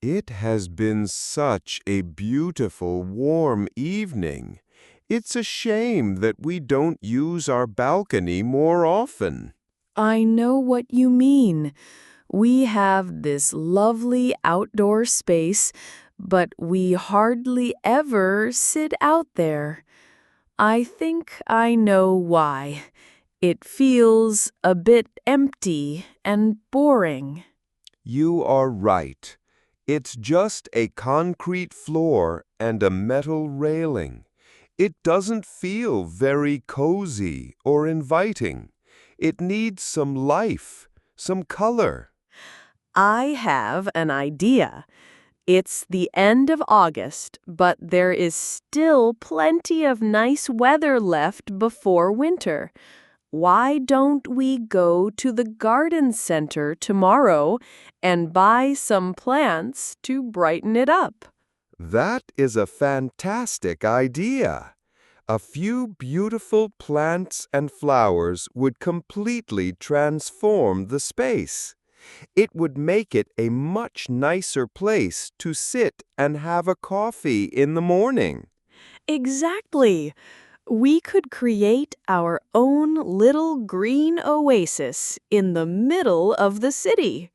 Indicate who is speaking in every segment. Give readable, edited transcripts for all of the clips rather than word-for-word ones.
Speaker 1: It has been such a beautiful, warm evening. It's a shame that we don't use our balcony more often.
Speaker 2: I know what you mean. We have this lovely outdoor space, but we hardly ever sit out there. I think I know why. It feels a bit empty and boring.
Speaker 1: You are right. It's just a concrete floor and a metal railing. It doesn't feel very cozy or inviting. It needs some life, some color.
Speaker 2: I have an idea. It's the end of August, but there is still plenty of nice weather left before winter. Why don't we go to the garden center tomorrow and buy some plants to brighten it up?
Speaker 1: That is a fantastic idea. A few beautiful plants and flowers would completely transform the space. It would make it a much nicer place to sit and have a coffee in the morning.
Speaker 2: Exactly. We could create our own little green oasis in the middle of the city.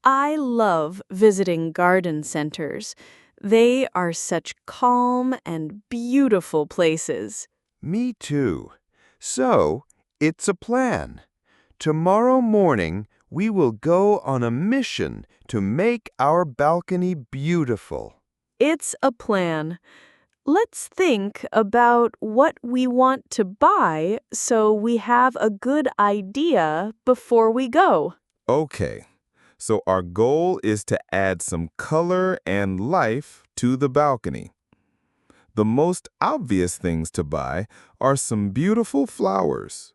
Speaker 2: I love visiting garden centers. They are such calm and beautiful places.
Speaker 1: Me too. So, it's a plan. Tomorrow morning, we will go on a mission to make our balcony beautiful.
Speaker 2: It's a plan. Let's think about what we want to buy so we have a good idea before we go.
Speaker 3: Okay, so our goal is to add some color and life to the balcony. The most obvious things to buy are some beautiful flowers.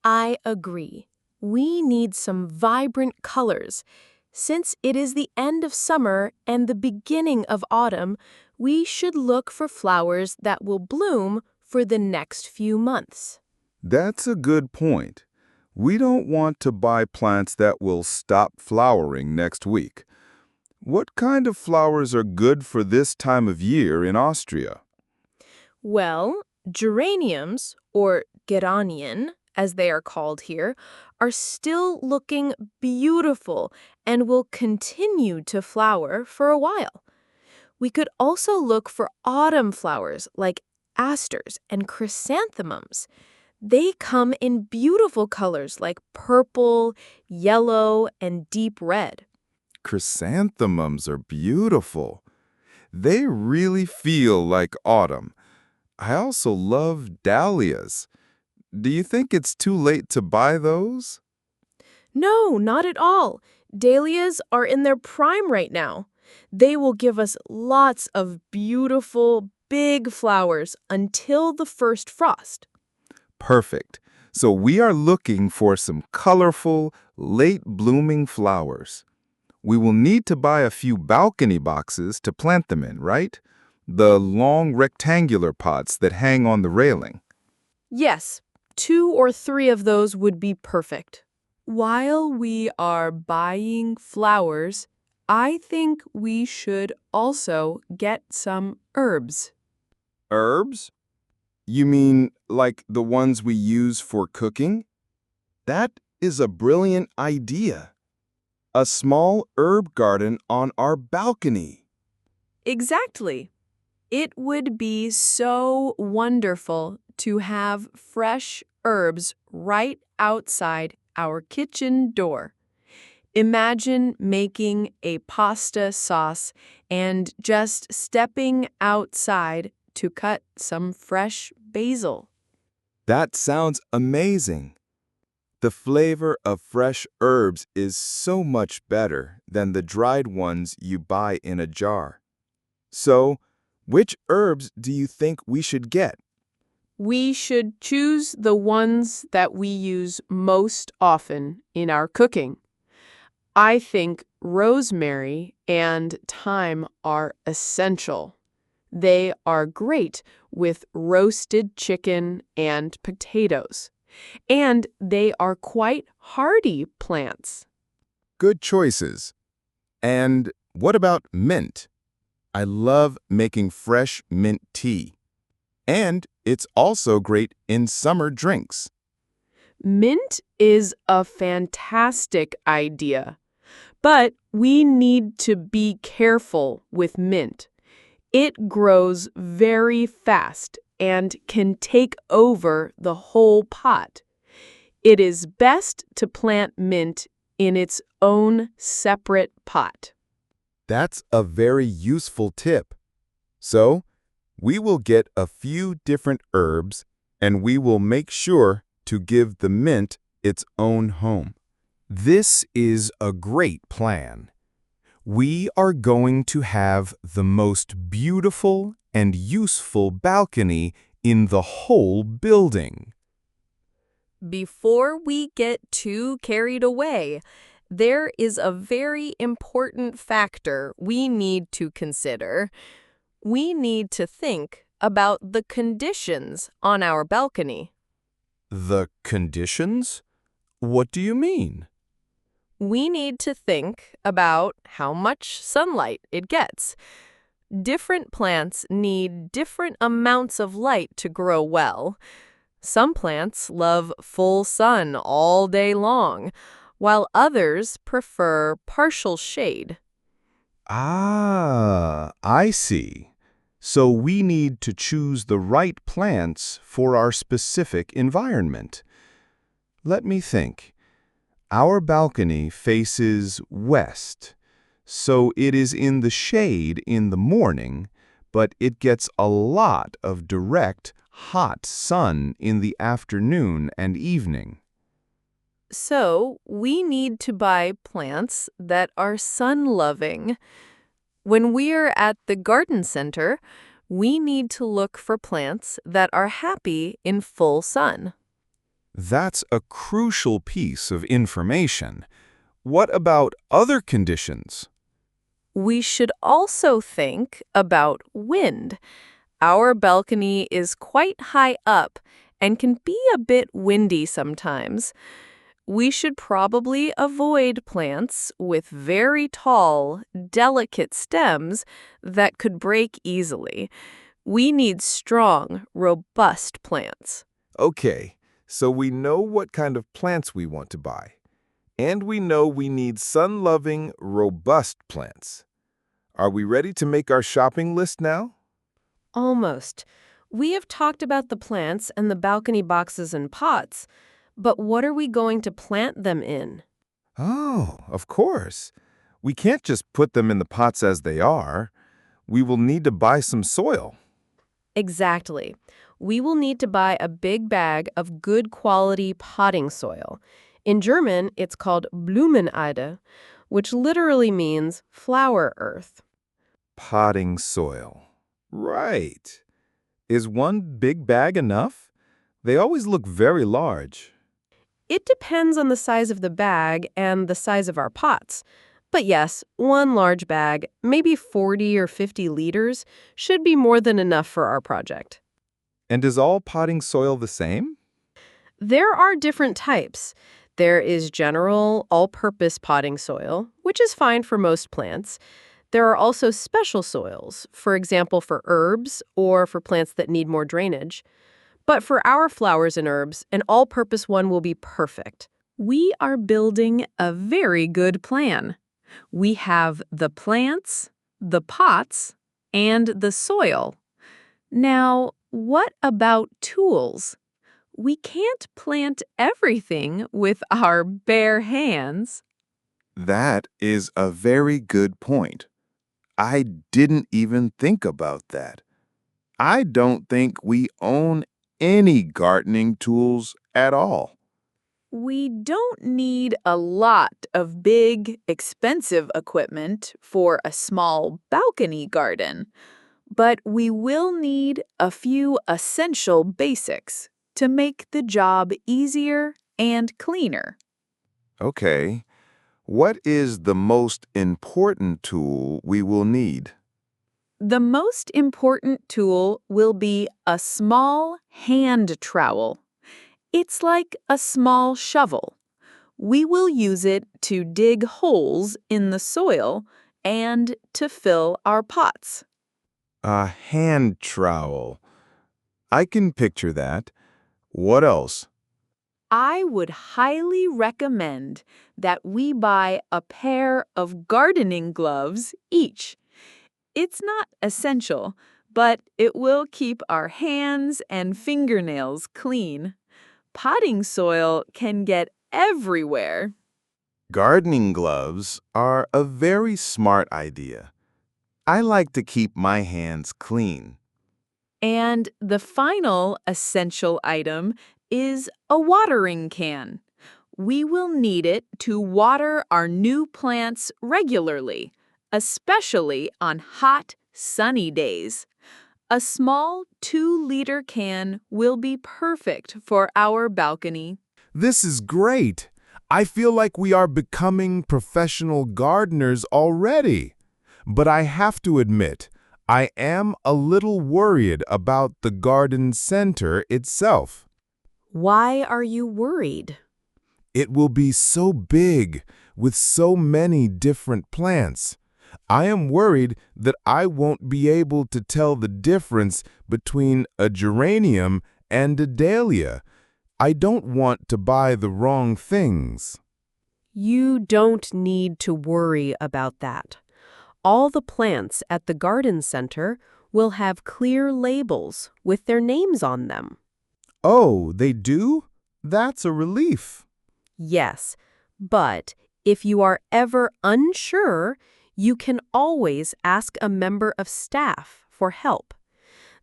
Speaker 2: I agree. We need some vibrant colors. Since it is the end of summer and the beginning of autumn, we should look for flowers that will bloom for the next few months.
Speaker 3: That's a good point. We don't want to buy plants that will stop flowering next week. What kind of flowers are good for this time of year in Austria?
Speaker 2: Well, geraniums, or geranium, as they are called here, are still looking beautiful and will continue to flower for a while. We could also look for autumn flowers like asters and chrysanthemums. They come in beautiful colors like purple, yellow, and deep red.
Speaker 3: Chrysanthemums are beautiful. They really feel like autumn. I also love dahlias. Do you think it's too late to buy those?
Speaker 2: No, not at all. Dahlias are in their prime right now. They will give us lots of beautiful, big flowers until the first frost.
Speaker 3: Perfect. So we are looking for some colorful, late-blooming flowers. We will need to buy a few balcony boxes to plant them in, right? The long rectangular pots that hang on the railing.
Speaker 2: Yes, 2 or 3 of those would be perfect. While we are buying flowers, I think we should also get some herbs.
Speaker 3: Herbs? You mean like the ones we use for cooking? That is a brilliant idea. A small herb garden on our balcony.
Speaker 2: Exactly. It would be so wonderful to have fresh herbs right outside our kitchen door. Imagine making a pasta sauce and just stepping outside to cut some fresh basil.
Speaker 3: That sounds amazing. The flavor of fresh herbs is so much better than the dried ones you buy in a jar. So, which herbs do you think we should get?
Speaker 2: We should choose the ones that we use most often in our cooking. I think rosemary and thyme are essential. They are great with roasted chicken and potatoes, and they are quite hardy plants.
Speaker 3: Good choices. And What about mint? I love making fresh mint tea. And it's also great in summer drinks.
Speaker 2: Mint is a fantastic idea, but we need to be careful with mint. It grows very fast and can take over the whole pot. It is best to plant mint in its own separate pot.
Speaker 3: That's a very useful tip. So, we will get a few different herbs and we will make sure to give the mint its own home. This is a great plan. We are going to have the most beautiful and useful balcony in the whole building.
Speaker 2: Before we get too carried away, there is a very important factor we need to consider. We need to think about the conditions on our balcony.
Speaker 3: The conditions? What do you mean?
Speaker 2: We need to think about how much sunlight it gets. Different plants need different amounts of light to grow well. Some plants love full sun all day long, while others prefer partial shade.
Speaker 3: Ah, I see. So we need to choose the right plants for our specific environment. Let me think. Our balcony faces west, so it is in the shade in the morning, but it gets a lot of direct, hot sun in the afternoon and evening.
Speaker 2: So, we need to buy plants that are sun-loving. When we're at the garden center, we need to look for plants that are happy in full sun.
Speaker 3: That's a crucial piece of information. What about other conditions?
Speaker 2: We should also think about wind. Our balcony is quite high up and can be a bit windy sometimes. We should probably avoid plants with very tall, delicate stems that could break easily. We need strong, robust plants.
Speaker 3: Okay, so we know what kind of plants we want to buy. And we know we need sun-loving, robust plants. Are we ready to make our shopping list now?
Speaker 2: Almost. We have talked about the plants and the balcony boxes and pots, but what are we going to plant them in?
Speaker 3: Oh, of course. We can't just put them in the pots as they are. We will need to buy some soil.
Speaker 2: Exactly. We will need to buy a big bag of good quality potting soil. In German, it's called Blumenerde, which literally means flower earth.
Speaker 3: Potting soil. Right. Is one big bag enough? They always look very large.
Speaker 2: It depends on the size of the bag and the size of our pots. But yes, one large bag, maybe 40 or 50 liters, should be more than enough for our project.
Speaker 3: And is all potting soil the same?
Speaker 2: There are different types. There is general, all-purpose potting soil, which is fine for most plants. There are also special soils, for example, for herbs or for plants that need more drainage. But for our flowers and herbs, an all-purpose one will be perfect. We are building a very good plan. We have the plants, the pots, and the soil. Now, what about tools? We can't plant everything with our bare hands.
Speaker 3: That is a very good point. I didn't even think about that. I don't think we own any gardening tools at all.
Speaker 4: We don't need a lot of big, expensive equipment for a small balcony garden, but we will need a few essential basics to make the job easier and cleaner.
Speaker 3: Okay, what is the most important tool we will need?
Speaker 4: The most important tool will be a small hand trowel. It's like a small shovel. We will use it to dig holes in the soil and to fill our pots.
Speaker 3: A hand trowel. I can picture that. What else?
Speaker 4: I would highly recommend that we buy a pair of gardening gloves each. It's not essential, but it will keep our hands and fingernails clean. Potting soil can get everywhere.
Speaker 3: Gardening gloves are a very smart idea. I like to keep my hands clean.
Speaker 4: And the final essential item is a watering can. We will need it to water our new plants regularly, especially on hot, sunny days. A small 2-liter can will be perfect for our balcony.
Speaker 5: This is great. I feel like we are becoming professional gardeners already. But I have to admit, I am a little worried about the garden center itself.
Speaker 2: Why are you worried?
Speaker 5: It will be so big with so many different plants. I am worried that I won't be able to tell the difference between a geranium and a dahlia. I don't want to buy the wrong things.
Speaker 2: You don't need to worry about that. All the plants at the garden center will have clear labels with their names on them.
Speaker 5: Oh, they do? That's a relief.
Speaker 2: Yes, but if you are ever unsure, you can always ask a member of staff for help.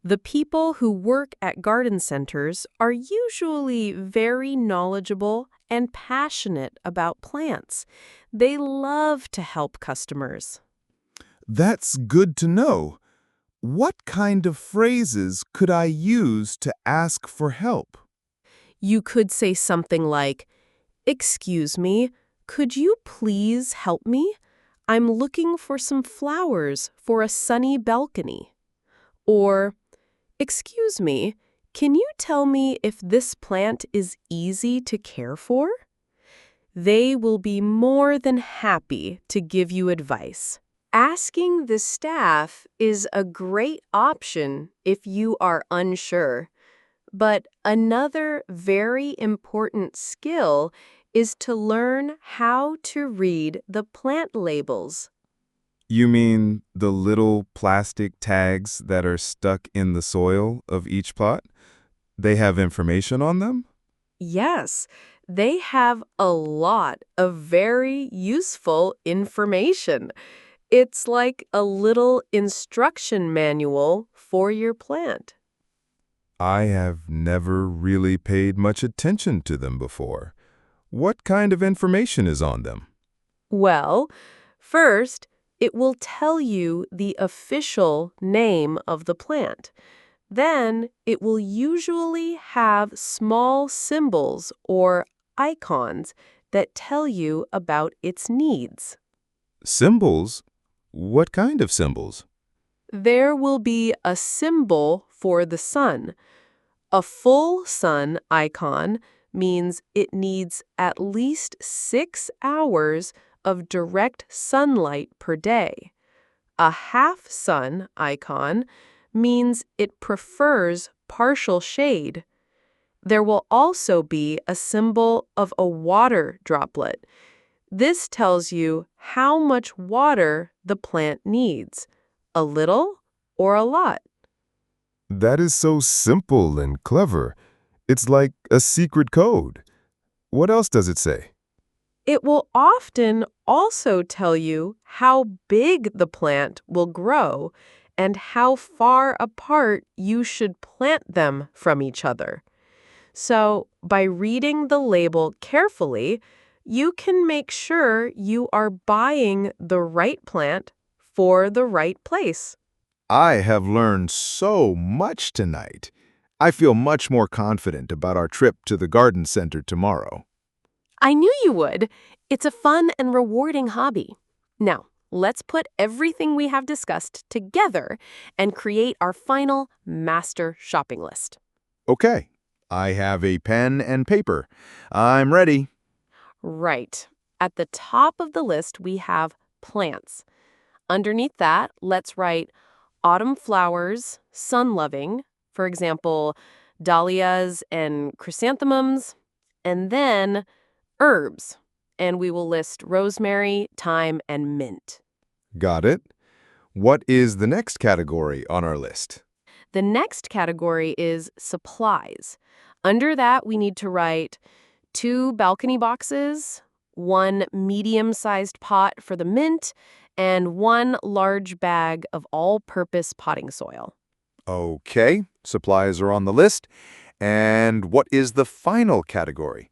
Speaker 2: The people who work at garden centers are usually very knowledgeable and passionate about plants. They love to help customers.
Speaker 5: That's good to know. What kind of phrases could I use to ask for help?
Speaker 2: You could say something like, "Excuse me, could you please help me? I'm looking for some flowers for a sunny balcony." Or, "Excuse me, can you tell me if this plant is easy to care for?" They will be more than happy to give you advice. Asking the staff is a great option if you are unsure. But another very important skill is to learn how to read the plant labels.
Speaker 3: You mean the little plastic tags that are stuck in the soil of each pot? They have information on them?
Speaker 2: Yes, they have a lot of very useful information. It's like a little instruction manual for your plant.
Speaker 3: I have never really paid much attention to them before. What kind of information is on them?
Speaker 2: Well, first, it will tell you the official name of the plant. Then, it will usually have small symbols or icons that tell you about its needs.
Speaker 3: Symbols? What kind of symbols?
Speaker 2: There will be a symbol for the sun. A full sun icon means it needs at least 6 hours of direct sunlight per day. A half sun icon means it prefers partial shade. There will also be a symbol of a water droplet. This tells you how much water the plant needs, a little or a lot.
Speaker 5: That is so simple and clever. It's like a secret code. What else does it say?
Speaker 2: It will often also tell you how big the plant will grow and how far apart you should plant them from each other. So, by reading the label carefully, you can make sure you are buying the right plant for the right place.
Speaker 3: I have learned so much tonight. I feel much more confident about our trip to the garden center tomorrow.
Speaker 2: I knew you would. It's a fun and rewarding hobby. Now, let's put everything we have discussed together and create our final master shopping list.
Speaker 3: Okay, I have a pen and paper. I'm ready.
Speaker 2: Right. At the top of the list, we have plants. Underneath that, let's write autumn flowers, sun-loving, for example, dahlias and chrysanthemums, and then herbs. And we will list rosemary, thyme, and mint.
Speaker 1: Got it. What is the next category on our list?
Speaker 2: The next category is supplies. Under that, we need to write 2 balcony boxes, 1 medium-sized pot for the mint, and 1 large bag of all-purpose potting soil.
Speaker 1: Okay, supplies are on the list. And what is the final category?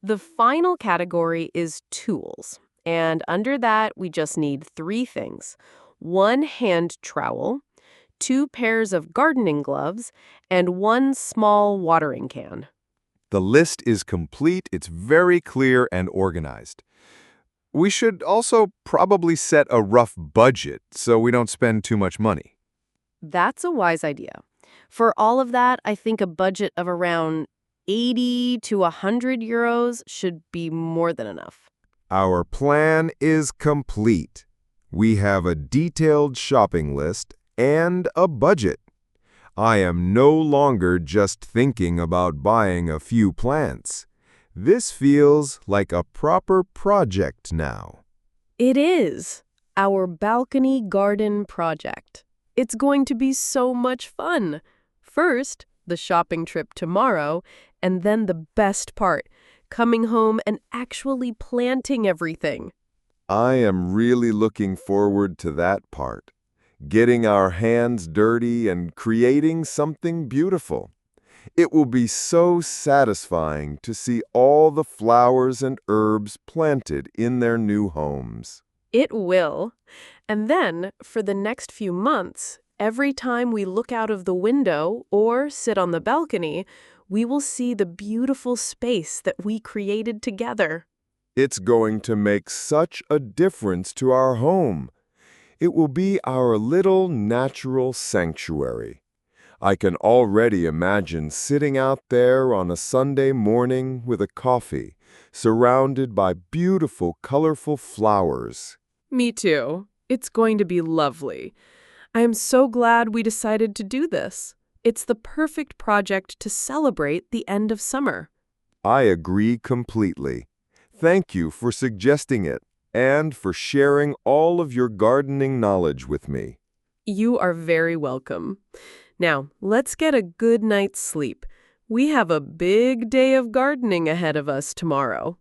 Speaker 2: The final category is tools. And under that, we just need 3 things. 1 hand trowel, 2 pairs of gardening gloves, and 1 small watering can.
Speaker 1: The list is complete, it's very clear and organized. We should also probably set a rough budget so we don't spend too much money.
Speaker 2: That's a wise idea. For all of that, I think a budget of around 80 to 100 euros should be more than enough.
Speaker 1: Our plan is complete. We have a detailed shopping list and a budget. I am no longer just thinking about buying a few plants. This feels like a proper project now.
Speaker 2: It is our balcony garden project. It's going to be so much fun. First, the shopping trip tomorrow, and then the best part, coming home and actually planting everything.
Speaker 1: I am really looking forward to that part. Getting our hands dirty and creating something beautiful. It will be so satisfying to see all the flowers and herbs planted in their new homes.
Speaker 2: It will. And then, for the next few months, every time we look out of the window or sit on the balcony, we will see the beautiful space that we created together.
Speaker 1: It's going to make such a difference to our home. It will be our little natural sanctuary. I can already imagine sitting out there on a Sunday morning with a coffee, surrounded by beautiful, colorful flowers.
Speaker 2: Me too. It's going to be lovely. I am so glad we decided to do this. It's the perfect project to celebrate the end of summer.
Speaker 1: I agree completely. Thank you for suggesting it and for sharing all of your gardening knowledge with me.
Speaker 2: You are very welcome. Now, let's get a good night's sleep. We have a big day of gardening ahead of us tomorrow.